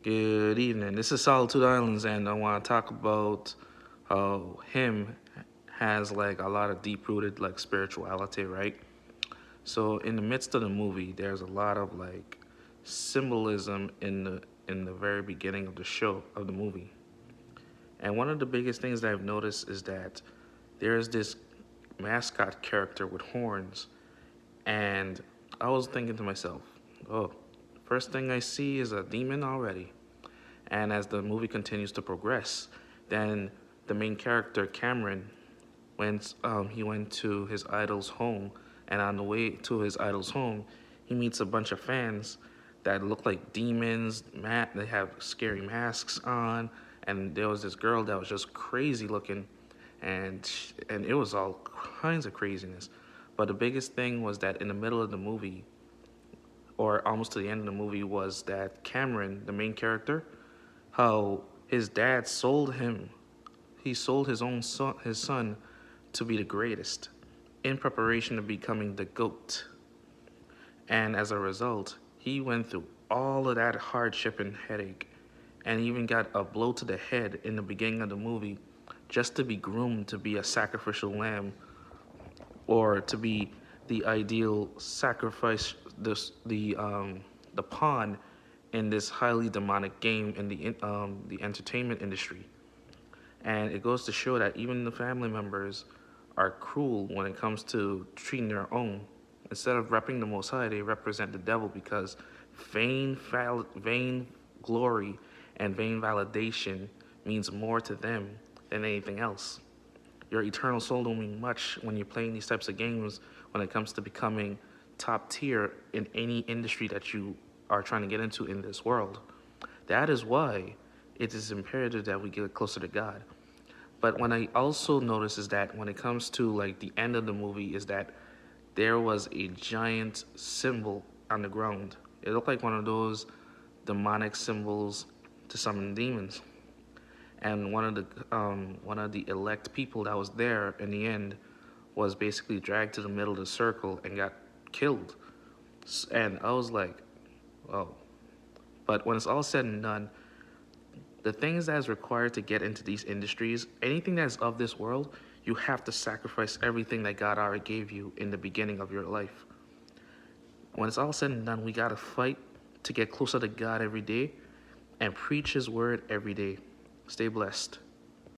Good evening. This is Solitude Islands, and I want to talk about how him has like a lot of deep-rooted like spirituality, right? So in the midst of the movie, there's a lot of like symbolism in the very beginning of the show of the movie, and one of the biggest things that I've noticed is that there's this mascot character with horns, and I was thinking to myself, oh, first thing I see is a demon already. And as the movie continues to progress, then the main character Cameron he went to his idol's home, and on the way to his idol's home, he meets a bunch of fans that look like demons. They have scary masks on, and there was this girl that was just crazy looking, and it was all kinds of craziness. But the biggest thing was that in the middle of the movie, or almost to the end of the movie, was that Cameron, the main character, how his dad sold him. He sold his son to be the greatest in preparation of becoming the GOAT. And as a result, he went through all of that hardship and headache and even got a blow to the head in the beginning of the movie just to be groomed to be a sacrificial lamb or to be the ideal sacrifice, the pawn in this highly demonic game in the entertainment industry. And it goes to show that even the family members are cruel when it comes to treating their own. Instead of repping the Most High, they represent the devil because vain glory and vain validation means more to them than anything else. Your eternal soul don't mean much when you're playing these types of games when it comes to becoming top tier in any industry that you are trying to get into in this world. That is why it is imperative that we get closer to God. But when I also notice is that when it comes to like the end of the movie is that there was a giant symbol on the ground. It looked like one of those demonic symbols to summon demons. And one of the elect people that was there in the end was basically dragged to the middle of the circle and got killed. And I was like, oh. But when it's all said and done, the things that is required to get into these industries, anything that is of this world, you have to sacrifice everything that God already gave you in the beginning of your life. When it's all said and done, we gotta fight to get closer to God every day and preach His word every day. Stay blessed.